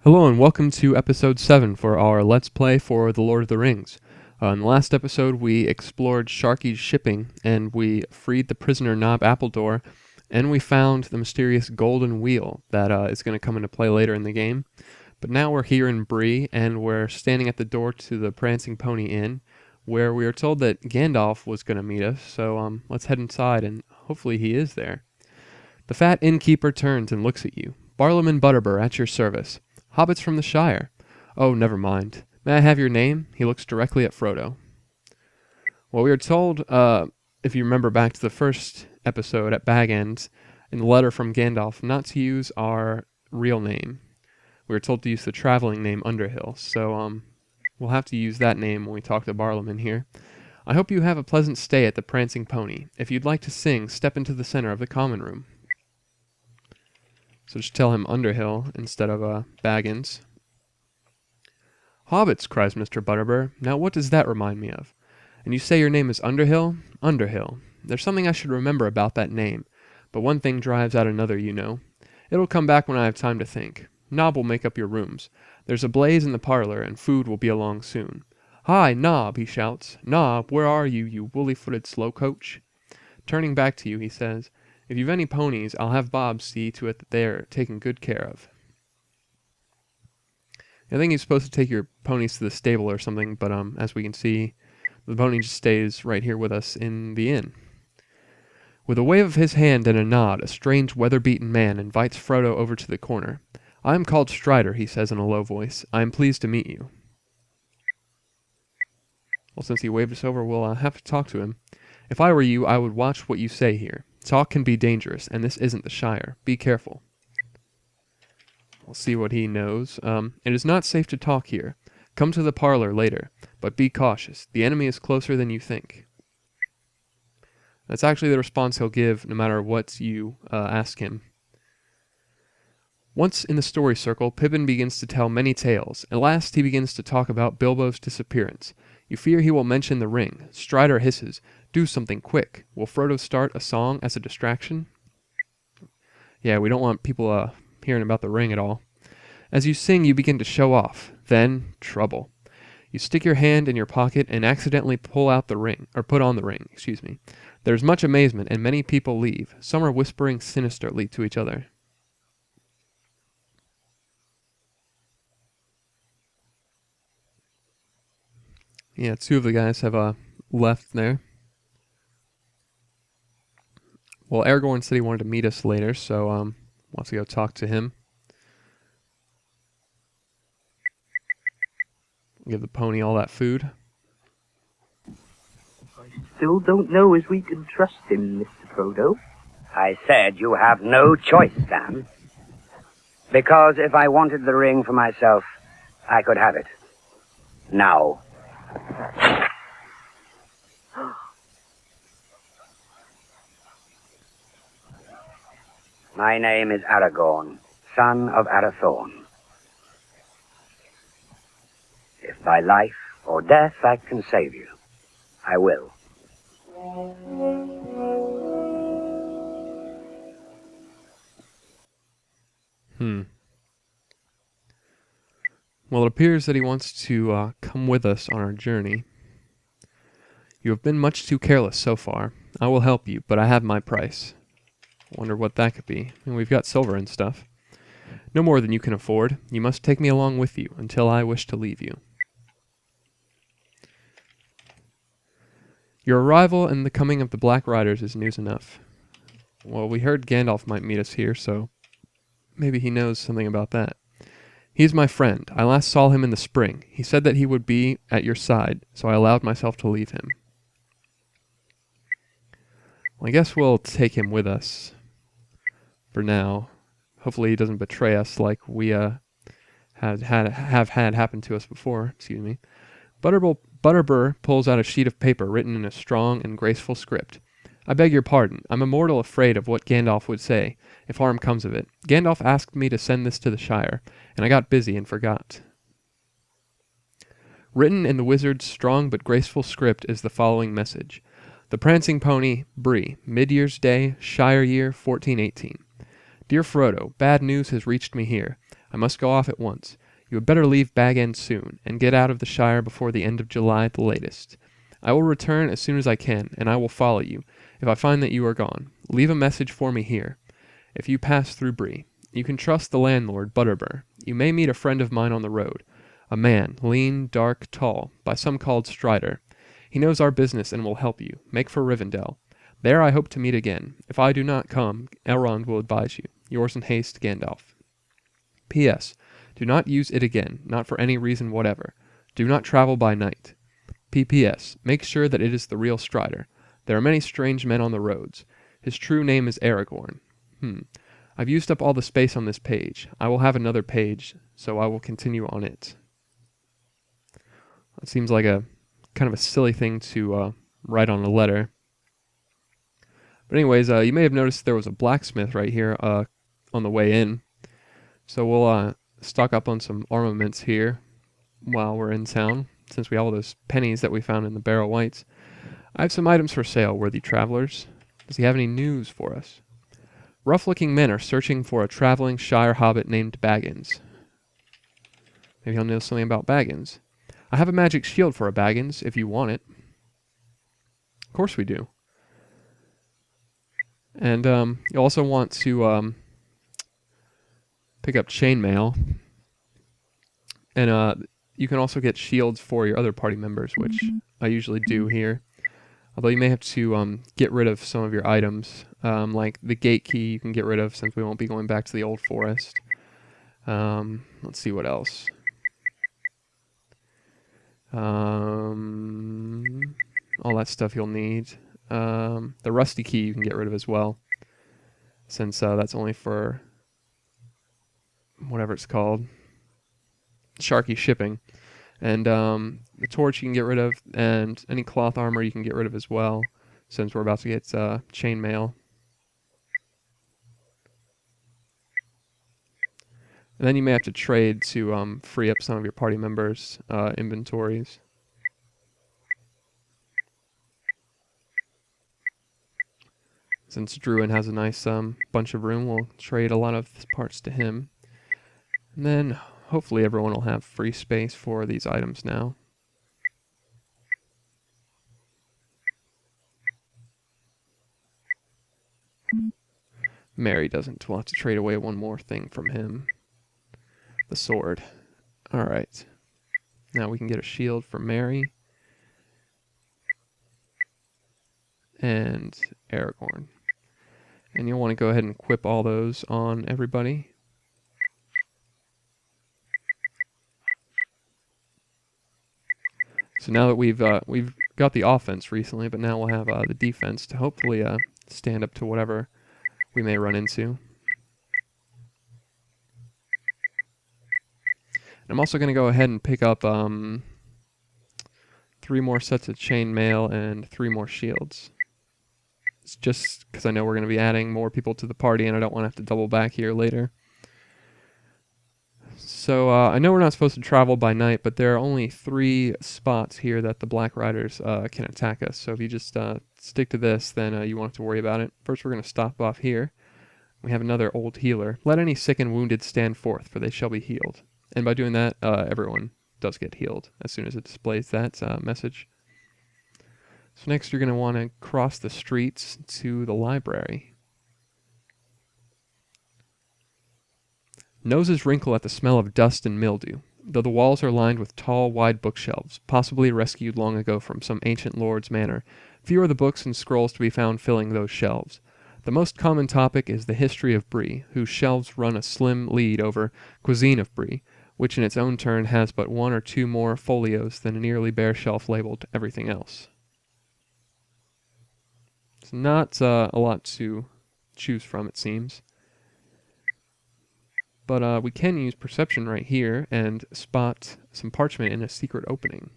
Hello and welcome to episode 7 for our Let's Play for The Lord of the Rings. In the last episode we explored Sharky's shipping and we freed the prisoner Knob Appledore and we found the mysterious golden wheel that is going to come into play later in the game. But now we're here in Bree and we're standing at the door to the Prancing Pony Inn where we are told that Gandalf was going to meet us, so let's head inside and hopefully he is there. The fat innkeeper turns and looks at you. Barlam and Butterbur at your service. Hobbits from the Shire. Oh, never mind. May I have your name? He looks directly at Frodo. Well, we were told, if you remember back to the first episode at Bag End, in the letter from Gandalf, not to use our real name. We were told to use the traveling name Underhill, so we'll have to use that name when we talk to Barlam in here. I hope you have a pleasant stay at the Prancing Pony. If you'd like to sing, step into the center of the common room. So just tell him Underhill instead of Baggins. Hobbits, cries Mr. Butterbur. Now what does that remind me of? And you say your name is Underhill? Underhill. There's something I should remember about that name, but one thing drives out another, you know. It'll come back when I have time to think. Nob will make up your rooms. There's a blaze in the parlor, and food will be along soon. Hi, Nob, he shouts. Nob, where are you, you woolly-footed slow-coach? Turning back to you, he says, if you've any ponies, I'll have Bob see to it that they're taken good care of. I think he's supposed to take your ponies to the stable or something, but as we can see, the pony just stays right here with us in the inn. With a wave of his hand and a nod, a strange weather-beaten man invites Frodo over to the corner. I am called Strider, he says in a low voice. I am pleased to meet you. Well, since he waved us over, we'll have to talk to him. If I were you, I would watch what you say here. Talk can be dangerous, and this isn't the Shire. Be careful. We'll see what he knows. It is not safe to talk here. Come to the parlor later, but be cautious. The enemy is closer than you think. That's actually the response he'll give no matter what you ask him. Once in the story circle, Pippin begins to tell many tales. At last he begins to talk about Bilbo's disappearance. You fear he will mention the ring. Strider hisses, do something quick. Will Frodo start a song as a distraction? Yeah, we don't want people hearing about the ring at all. As you sing, you begin to show off. Then, trouble. You stick your hand in your pocket and accidentally pull out the ring, or put on the ring, excuse me. There's much amazement and many people leave. Some are whispering sinisterly to each other. Yeah, two of the guys have left there. Well, Aragorn said he wanted to meet us later, so wants to go talk to him. Give the pony all that food. I still don't know as we can trust him, Mr. Frodo. I said you have no choice, Sam. Because if I wanted the ring for myself, I could have it. Now. My name is Aragorn, son of Arathorn. If by life or death I can save you, I will. Well, it appears that he wants to come with us on our journey. You have been much too careless so far. I will help you, but I have my price. Wonder what that could be. And we've got silver and stuff. No more than you can afford. You must take me along with you until I wish to leave you. Your arrival and the coming of the Black Riders is news enough. Well, we heard Gandalf might meet us here, so maybe he knows something about that. He is my friend. I last saw him in the spring. He said that he would be at your side, so I allowed myself to leave him. Well, I guess we'll take him with us for now. Hopefully he doesn't betray us like we have had happen to us before. Excuse me. Butterbur pulls out a sheet of paper written in a strong and graceful script. I beg your pardon. I'm a mortal afraid of what Gandalf would say, if harm comes of it. Gandalf asked me to send this to the Shire, and I got busy and forgot. Written in the wizard's strong but graceful script is the following message. The Prancing Pony, Bree, Mid-Year's Day, Shire Year 1418. Dear Frodo, bad news has reached me here. I must go off at once. You had better leave Bag End soon, and get out of the Shire before the end of July at the latest. I will return as soon as I can, and I will follow you, if I find that you are gone. Leave a message for me here, if you pass through Bree. You can trust the landlord, Butterbur. You may meet a friend of mine on the road. A man, lean, dark, tall, by some called Strider. He knows our business and will help you. Make for Rivendell. There I hope to meet again. If I do not come, Elrond will advise you. Yours in haste, Gandalf. P.S. Do not use it again, not for any reason whatever. Do not travel by night. P.P.S. Make sure that it is the real Strider. There are many strange men on the roads. His true name is Aragorn. I've used up all the space on this page. I will have another page, so I will continue on it. It seems like a kind of a silly thing to write on a letter. But anyways, you may have noticed there was a blacksmith right here on the way in. So we'll stock up on some armaments here while we're in town, since we have all those pennies that we found in the Barrow Whites. I have some items for sale, worthy travelers. Does he have any news for us? Rough-looking men are searching for a traveling Shire hobbit named Baggins. Maybe he'll know something about Baggins. I have a magic shield for a Baggins, if you want it. Of course we do. And you also want to pick up chainmail. And you can also get shields for your other party members, which I usually do here. Although you may have to get rid of some of your items, like the gate key you can get rid of since we won't be going back to the old forest. Let's see what else. All that stuff you'll need. The rusty key you can get rid of as well, since that's only for whatever it's called, Sharky shipping. And the torch you can get rid of, and any cloth armor you can get rid of as well, since we're about to get chainmail. And then you may have to trade to free up some of your party members' inventories. Since Druin has a nice bunch of room, we'll trade a lot of parts to him. And then hopefully everyone will have free space for these items now. Merry doesn't. We'll have to trade away one more thing from him. The sword. Alright. Now we can get a shield for Merry. And Aragorn. And you'll want to go ahead and equip all those on everybody. So now that we've got the offense recently, but now we'll have the defense to hopefully stand up to whatever we may run into. And I'm also going to go ahead and pick up 3 more sets of chainmail and 3 more shields. It's just because I know we're going to be adding more people to the party and I don't want to have to double back here later. So I know we're not supposed to travel by night, but there are only 3 spots here that the Black Riders can attack us. So if you just stick to this, then you won't have to worry about it. First we're going to stop off here. We have another old healer. Let any sick and wounded stand forth, for they shall be healed. And by doing that, everyone does get healed as soon as it displays that message. So next you're going to want to cross the streets to the library. Noses wrinkle at the smell of dust and mildew, though the walls are lined with tall, wide bookshelves, possibly rescued long ago from some ancient lord's manor. Few are the books and scrolls to be found filling those shelves. The most common topic is the history of Bree, whose shelves run a slim lead over Cuisine of Bree, which in its own turn has but 1 or 2 more folios than a nearly bare shelf labeled everything else. It's not a lot to choose from, it seems. But we can use perception right here and spot some parchment in a secret opening.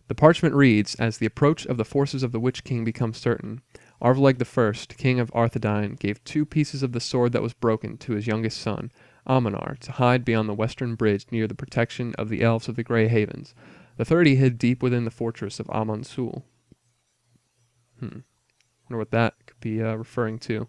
The parchment reads, as the approach of the forces of the Witch King becomes certain, Arvleg I, King of Arthedain, gave 2 pieces of the sword that was broken to his youngest son, Aminar, to hide beyond the western bridge near the protection of the elves of the Grey Havens. The 3rd he hid deep within the fortress of Amansul. Wonder what that could be referring to.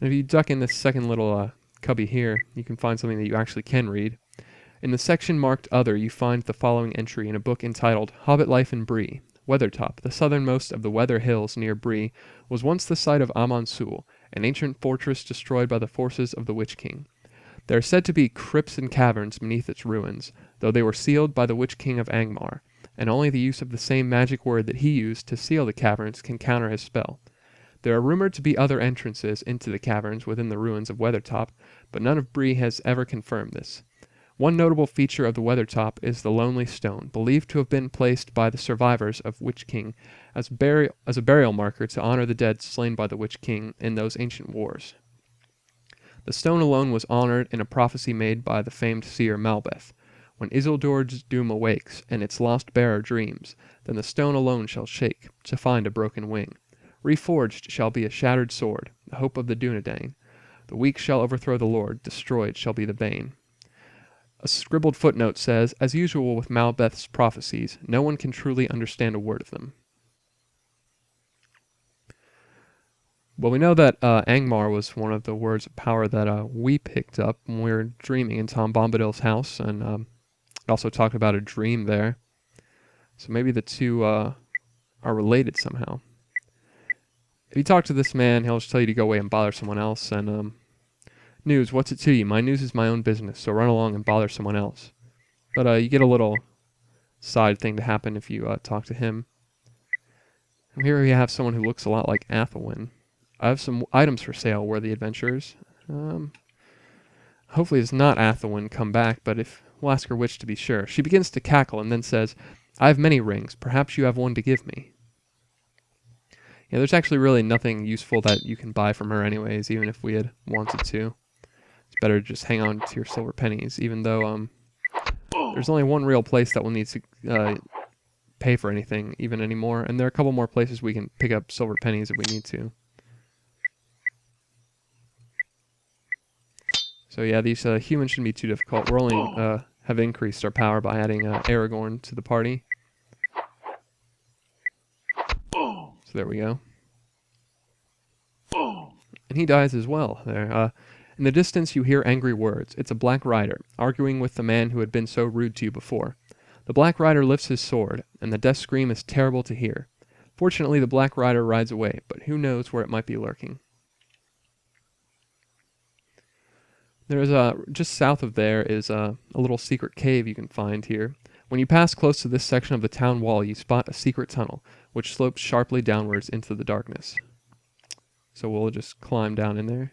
And if you duck in this second little cubby here, you can find something that you actually can read. In the section marked Other, you find the following entry in a book entitled Hobbit Life in Bree. Weathertop, the southernmost of the Weather Hills near Bree, was once the site of Amon Sul, an ancient fortress destroyed by the forces of the Witch King. There are said to be crypts and caverns beneath its ruins, though they were sealed by the Witch King of Angmar, and only the use of the same magic word that he used to seal the caverns can counter his spell. There are rumored to be other entrances into the caverns within the ruins of Weathertop, but none of Bree has ever confirmed this. One notable feature of the Weathertop is the Lonely Stone, believed to have been placed by the survivors of Witch King as a burial marker to honor the dead slain by the Witch King in those ancient wars. The stone alone was honored in a prophecy made by the famed seer Malbeth. When Isildur's doom awakes, and its lost bearer dreams, then the stone alone shall shake, to find a broken wing. Reforged shall be a shattered sword, the hope of the Dunedain. The weak shall overthrow the Lord, destroyed shall be the bane. A scribbled footnote says, as usual with Malbeth's prophecies, no one can truly understand a word of them. Well, we know that Angmar was one of the words of power that we picked up when we were dreaming in Tom Bombadil's house, and it also talked about a dream there. So maybe the two are related somehow. If you talk to this man, he'll just tell you to go away and bother someone else, and news, what's it to you? My news is my own business, so run along and bother someone else. But you get a little side thing to happen if you talk to him. And here we have someone who looks a lot like Athelwyn. I have some items for sale, worthy adventurers. Hopefully it's not Athelwyn come back, but if we'll ask her which to be sure. She begins to cackle and then says, I have many rings. Perhaps you have one to give me. Yeah, there's actually really nothing useful that you can buy from her anyways, even if we had wanted to. It's better to just hang on to your silver pennies, even though there's only one real place that will need to pay for anything even anymore, and there are a couple more places we can pick up silver pennies if we need to. So yeah, these humans shouldn't be too difficult. We're only have increased our power by adding Aragorn to the party. So there we go. And he dies as well there. In the distance you hear angry words. It's a Black Rider, arguing with the man who had been so rude to you before. The Black Rider lifts his sword, and the death scream is terrible to hear. Fortunately, the Black Rider rides away, but who knows where it might be lurking. There is just south of there is a little secret cave you can find here. When you pass close to this section of the town wall, you spot a secret tunnel, which slopes sharply downwards into the darkness. So we'll just climb down in there.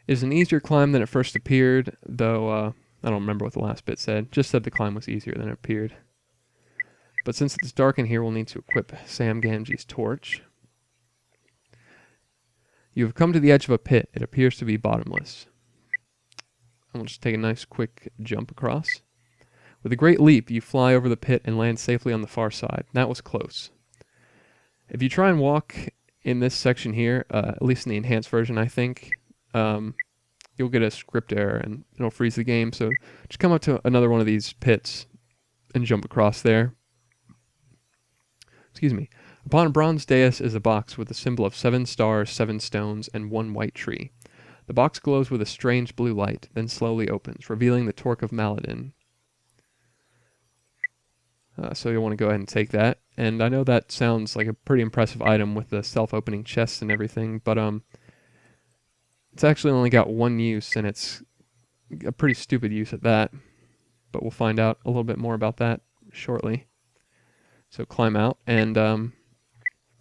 It is an easier climb than it first appeared, though I don't remember what the last bit said. Just said the climb was easier than it appeared. But since it's dark in here, we'll need to equip Sam Gamgee's torch. You have come to the edge of a pit. It appears to be bottomless. And we'll just take a nice quick jump across. With a great leap, you fly over the pit and land safely on the far side. That was close. If you try and walk in this section here, at least in the enhanced version, I think, you'll get a script error and it'll freeze the game. So just come up to another one of these pits and jump across there. Excuse me. Upon a bronze dais is a box with a symbol of 7 stars, 7 stones, and 1 white tree. The box glows with a strange blue light, then slowly opens, revealing the Torque of Maladin. So you'll want to go ahead and take that. And I know that sounds like a pretty impressive item with the self-opening chests and everything, but it's actually only got one use, and it's a pretty stupid use at that. But we'll find out a little bit more about that shortly. So climb out, and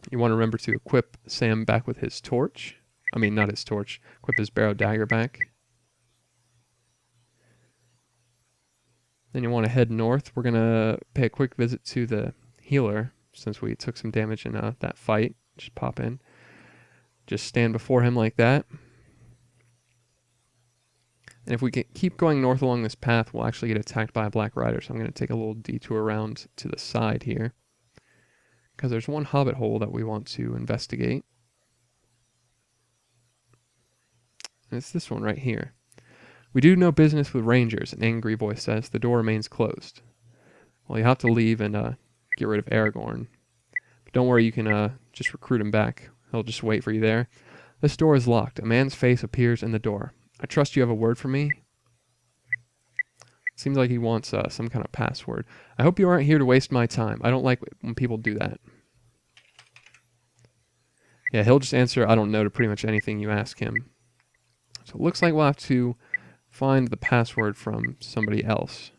you want to remember to equip Sam back with his torch. I mean, not his torch. Equip his barrow dagger back. Then you want to head north. We're going to pay a quick visit to the healer, since we took some damage in that fight. Just pop in. Just stand before him like that. And if we keep going north along this path, we'll actually get attacked by a Black Rider. So I'm going to take a little detour around to the side here, because there's one hobbit hole that we want to investigate. And it's this one right here. We do no business with rangers, an angry voice says. The door remains closed. Well, you have to leave and get rid of Aragorn. But don't worry, you can just recruit him back He'll just wait for you there. This door is locked. A man's face appears in the door. I trust you have a word for me. Seems like he wants some kind of password. I hope you aren't here to waste my time. I don't like when people do that. Yeah, he'll just answer I don't know to pretty much anything you ask him. So it looks like we'll have to find the password from somebody else.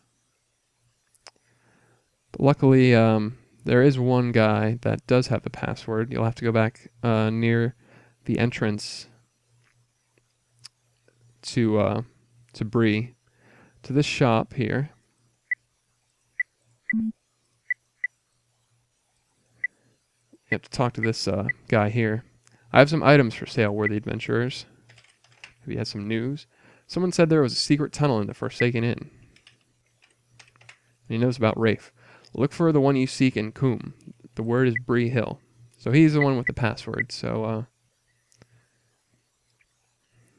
But luckily, there is one guy that does have the password. You'll have to go back near the entrance to Bree, to this shop here. You have to talk to this guy here. I have some items for sale, worthy adventurers. Have you had some news? Someone said there was a secret tunnel in the Forsaken Inn. And he knows about Rafe. Look for the one you seek in Coombe. The word is Bree Hill. So he's the one with the password. So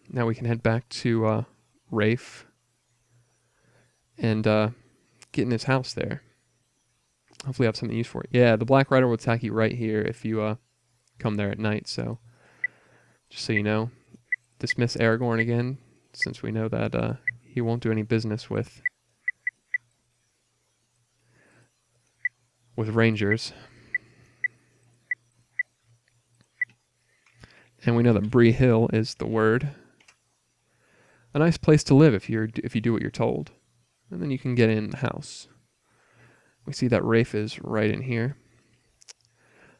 now we can head back to Rafe and get in his house there. Hopefully I have something useful for it. Yeah, the Black Rider will attack you right here if you come there at night. So just so you know, dismiss Aragorn again, since we know that he won't do any business with Rangers. And we know that Bree Hill is the word. A nice place to live if you do what you're told. And then you can get in the house. We see that Rafe is right in here.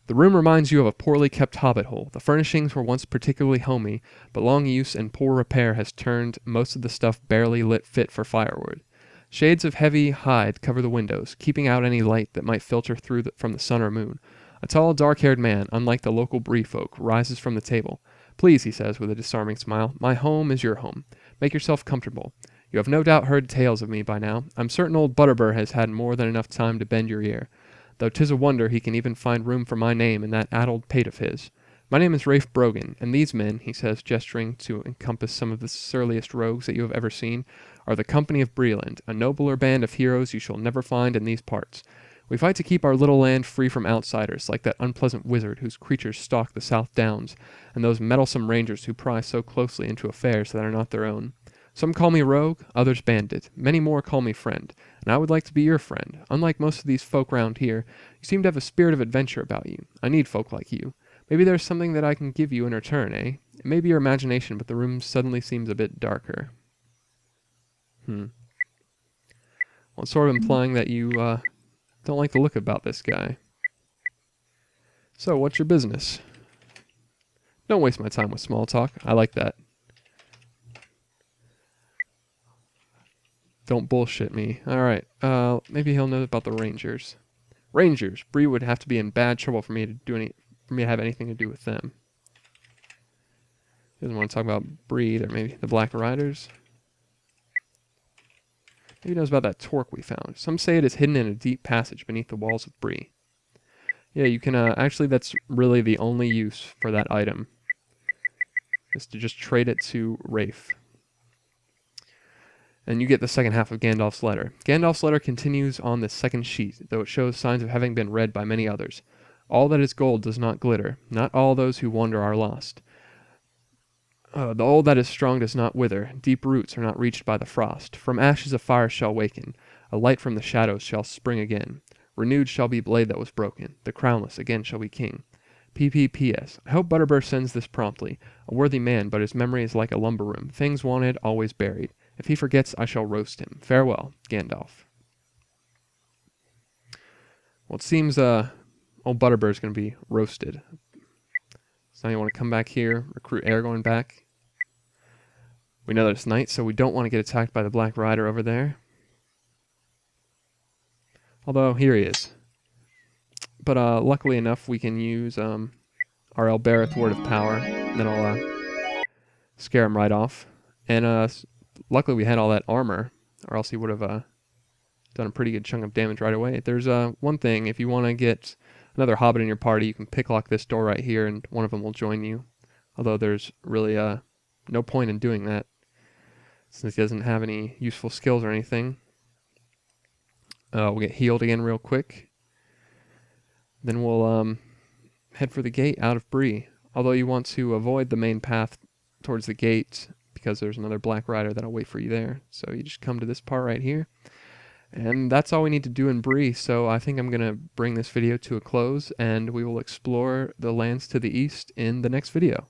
The room reminds you of a poorly kept hobbit hole. The furnishings were once particularly homey, but long use and poor repair has turned most of the stuff barely lit fit for firewood. Shades of heavy hide cover the windows, keeping out any light that might filter through from the sun or moon. A tall, dark-haired man, unlike the local Bree folk, rises from the table. Please, he says with a disarming smile, my home is your home. Make yourself comfortable. You have no doubt heard tales of me by now. I'm certain old Butterbur has had more than enough time to bend your ear, though 'tis a wonder he can even find room for my name in that addled pate of his. My name is Rafe Brogan, and these men, he says, gesturing to encompass some of the surliest rogues that you have ever seen, are the company of Breeland, a nobler band of heroes you shall never find in these parts. We fight to keep our little land free from outsiders, like that unpleasant wizard whose creatures stalk the South Downs, and those meddlesome rangers who pry so closely into affairs that are not their own. Some call me rogue, others bandit, many more call me friend, and I would like to be your friend. Unlike most of these folk round here, you seem to have a spirit of adventure about you. I need folk like you. Maybe there's something that I can give you in return, eh? It may be your imagination, but the room suddenly seems a bit darker. Well, it's sort of implying that you don't like the look about this guy. So, what's your business? Don't waste my time with small talk. I like that. Don't bullshit me. Alright, maybe he'll know about the Rangers. Rangers! Bree would have to be in bad trouble for me to have anything to do with them. He doesn't want to talk about Bree either. Maybe the Black Riders. Maybe he knows about that torque we found. Some say it is hidden in a deep passage beneath the walls of Bree. Yeah, you can, actually that's really the only use for that item, is to just trade it to Rafe. And you get the second half of Gandalf's Letter. Gandalf's Letter continues on the second sheet, though it shows signs of having been read by many others. All that is gold does not glitter. Not all those who wander are lost. The all that is strong does not wither. Deep roots are not reached by the frost. From ashes a fire shall waken. A light from the shadows shall spring again. Renewed shall be blade that was broken. The crownless again shall be king. P.P.P.S. I hope Butterbur sends this promptly. A worthy man, but his memory is like a lumber room. Things wanted, always buried. If he forgets, I shall roast him. Farewell, Gandalf. Well, it seems old Butterbur is going to be roasted. So now you want to come back here, recruit Aragorn back. We know that it's night, so we don't want to get attacked by the Black Rider over there. Although, here he is. But luckily enough, we can use our Elbereth Word of Power. And that'll scare him right off. And luckily we had all that armor, or else he would have done a pretty good chunk of damage right away. There's one thing, if you want to get another hobbit in your party, you can picklock this door right here, and one of them will join you. Although there's really no point in doing that, since he doesn't have any useful skills or anything. We'll get healed again real quick. Then we'll head for the gate out of Bree. Although you want to avoid the main path towards the gate because there's another black rider that'll wait for you there. So you just come to this part right here. And that's all we need to do in Bree, so I think I'm going to bring this video to a close, and we will explore the lands to the east in the next video.